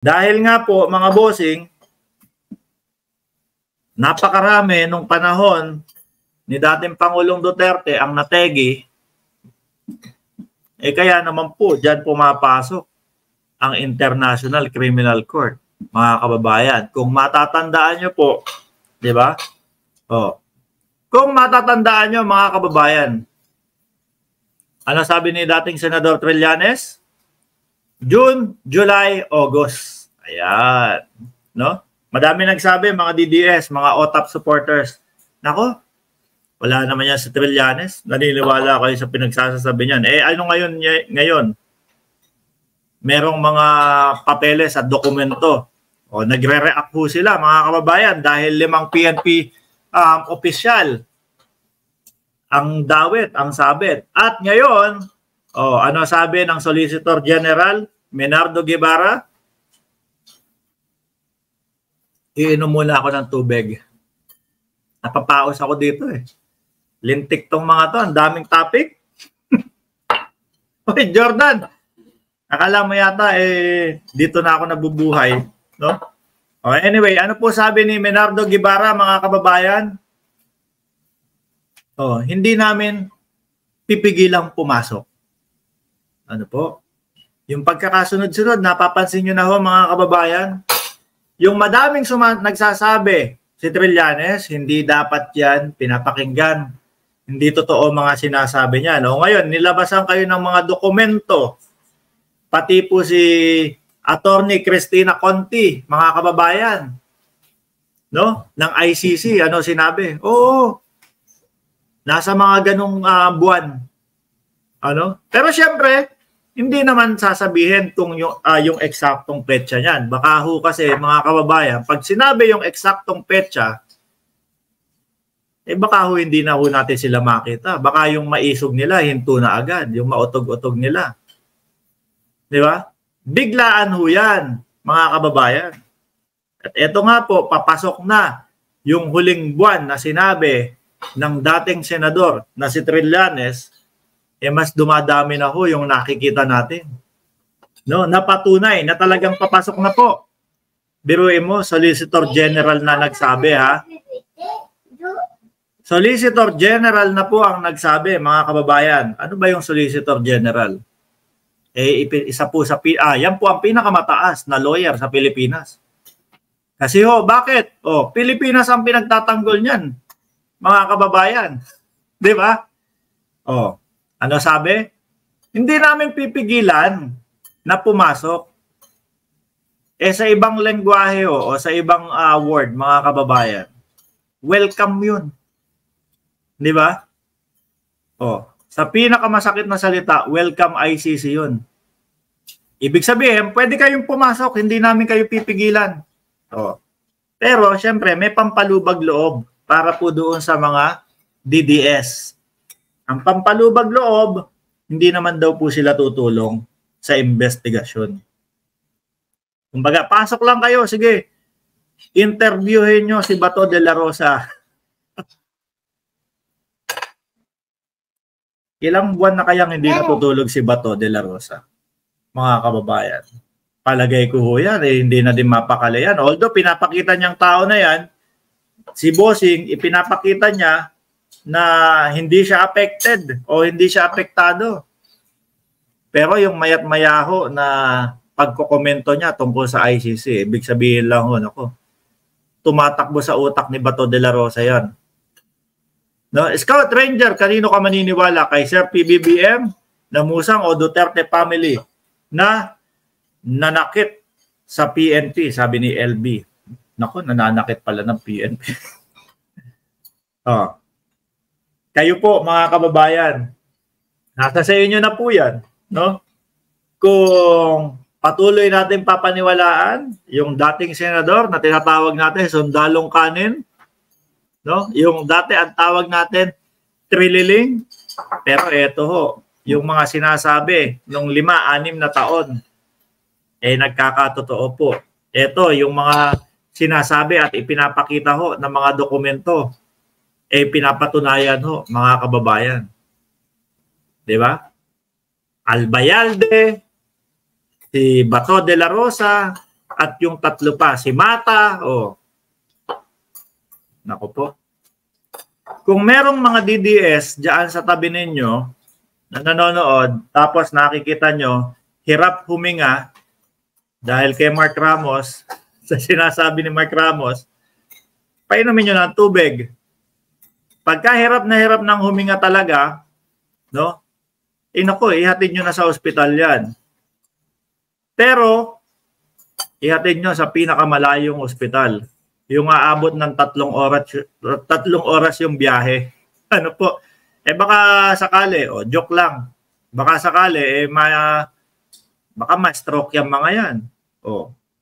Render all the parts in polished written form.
Dahil nga po, mga bossing, napakarami nung panahon ni dating Pangulong Duterte ang nategi, kaya naman po, dyan pumapasok ang International Criminal Court, mga kababayan. Kung matatandaan nyo po, di ba? Kung matatandaan nyo, mga kababayan, ano sabi ni dating Senador Trillanes? June, July, August. Ayan. No? Madami nagsabi, mga DDS, mga OTAP supporters. Nako, wala naman yan si Trillanes. Naniniwala kayo sa pinagsasabi niyan. Ano ngayon? Merong mga papeles at dokumento. Nagre-react po sila, mga kababayan, dahil 5 PNP opisyal ang dawit, ang sabit. At ngayon, ano sabi ng Solicitor General Menardo Guevara? Iinom muna ako ng tubig. Napapaos ako dito Lintik tong mga to. Ang daming topic. Oy, Jordan. Akala mo yata dito na ako nabubuhay. No? Anyway, ano po sabi ni Menardo Guevara, mga kababayan? Hindi namin pipigilang pumasok. Ano po? Yung pagkakasunod-sunod, napapansin nyo na ho, mga kababayan, yung madaming nagsasabi, si Trillanes, hindi dapat yan pinapakinggan. Hindi totoo mga sinasabi niya. No? Ngayon, nilabasan kayo ng mga dokumento, pati po si Attorney Cristina Conti, mga kababayan, no? Ng ICC, ano sinabi? Oo, nasa mga ganong buwan. Ano? Pero syempre, hindi naman sasabihin yung eksaktong petsa niyan. Baka ho kasi, mga kababayan, pag sinabi yung eksaktong petsa, baka ho hindi na ho natin sila makita. Baka yung maisog nila, hinto na agad. Yung mautog-utog nila. Di ba? Biglaan ho yan, mga kababayan. At eto nga po, papasok na yung huling buwan na sinabi ng dating senador na si Trillanes, mas dumadami na ho yung nakikita natin. No, napatunay na talagang papasok na po. Biruin mo, Solicitor General na nagsabi, ha? Solicitor General na po ang nagsabi, mga kababayan. Ano ba yung Solicitor General? Isa po yan po ang pinakamataas na lawyer sa Pilipinas. Kasi bakit? Pilipinas ang pinagtatanggol niyan, mga kababayan. Di ba? Ano sabi? Hindi namin pipigilan na pumasok. Sa ibang lengguwahe o sa ibang word, mga kababayan, welcome yun. Di ba? Sa pinakamasakit na salita, welcome ICC yun. Ibig sabihin, pwede kayong pumasok, hindi namin kayo pipigilan. Pero, syempre, may pampalubag loob para po doon sa mga DDS. Ang pampalubag loob, hindi naman daw po sila tutulong sa investigasyon. Kumbaga, pasok lang kayo, sige, interviewin nyo si Bato de la Rosa. Ilang buwan na kayang hindi natutulog si Bato de la Rosa, mga kababayan? Palagay ko ho yan, hindi na din mapakala yan. Although pinapakita niyang tao na yan, si Bossing, ipinapakita niya na hindi siya affected o hindi siya apektado. Pero yung mayat-maya ho na pagkokomento niya tungkol sa ICC, ibig sabihin lang ho, tumatakbo sa utak ni Bato de la Rosa yan. No, Scout Ranger, kanino ka maniniwala? Kay Sir PBBM, Namusang o Duterte family na nanakit sa PNP, sabi ni LB. Nako, nananakit pala ng PNP. Kayo po, mga kababayan, nasa sa inyo na po yan. No? Kung patuloy natin papaniwalaan yung dating senador na tinatawag natin sundalong kanin, no? Yung dati ang tawag natin trililing, pero eto ho, yung mga sinasabi nung 5-6 na taon nagkakatotoo po. Eto yung mga sinasabi at ipinapakita ho ng mga dokumento pinapatunayan ho, mga kababayan. 'Di ba? Albayalde, si Bato de la Rosa, at yung tatlo pa, si Mata, naku po. Kung merong mga DDS diyan sa tabi ninyo na nanonood, tapos nakikita nyo, hirap huminga dahil kay Mark Ramos, sa sinasabi ni Mark Ramos, painumin nyo ng tubig. Pagka hirap na hirap ng huminga talaga, no? Naku, ihatid nyo na sa ospital yan. Pero, ihatid nyo sa pinakamalayong ospital. Yung aabot ng 3 oras yung biyahe. Ano po? Baka sakali, joke lang. Baka sakali, baka ma-stroke yung mga yan.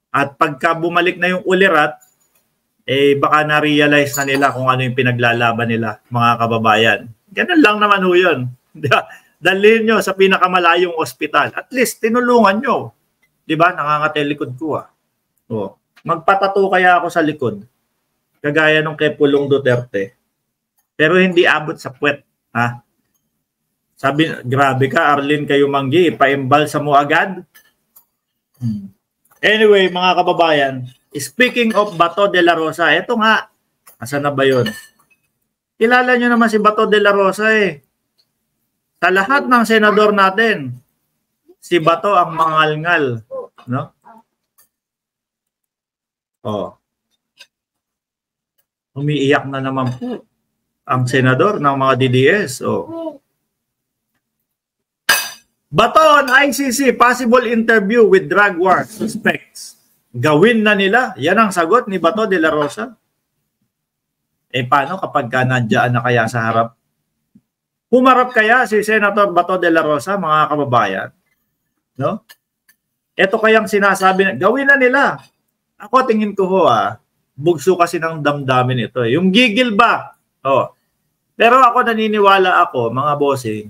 At pagka bumalik na yung ulirat, baka na-realize na nila kung ano yung pinaglalaban nila, mga kababayan. Ganun lang naman ho yun. Dalhin nyo sa pinakamalayong ospital. At least, tinulungan nyo. Diba? Nangangati likod ko. Magpatato kaya ako sa likod. Kagaya nung kay Pulong Duterte. Pero hindi abot sa puwet. Sabi, grabe ka, Arlene kayo manggi. Paimbalsa mo agad. Anyway, mga kababayan, speaking of Bato de la Rosa, eto nga. Asan na ba yun? Kilala nyo naman si Bato de la Rosa Sa lahat ng senador natin, si Bato ang mangalngal, no? Umiiyak na naman po ang senador ng mga DDS. Bato on ICC, possible interview with drug war suspects. Gawin na nila. Yan ang sagot ni Bato de la Rosa. Paano kapag nandiyan na kaya sa harap? Humarap kaya si Senator Bato de la Rosa, mga kababayan? No? Ito kayang sinasabi na, gawin na nila. Ako tingin ko bugso kasi ng damdamin ito. Yung gigil ba? Pero ako naniniwala ako, mga bossing,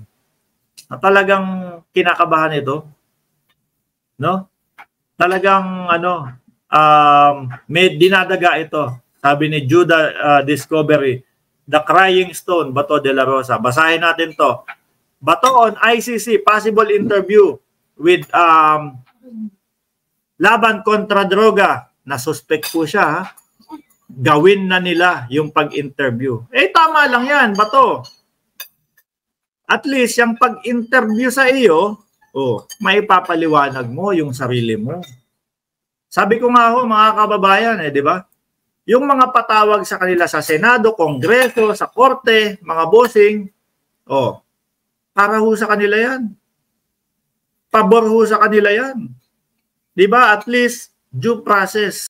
na talagang kinakabahan ito. No? Talagang may dinadaga ito. Sabi ni Judah Discovery, The Crying Stone, Bato de la Rosa. Basahin natin to. Bato on ICC, possible interview with laban kontra droga. Nasuspect po siya. Gawin na nila yung pag-interview. Tama lang yan, Bato. At least, yung pag-interview sa iyo, may papaliwanag mo yung sarili mo. Sabi ko nga mga kababayan, di ba? Yung mga patawag sa kanila sa Senado, Kongreso, sa Korte, mga bossing, para ho sa kanila yan. Pabor ho sa kanila yan. Di ba? At least, due process.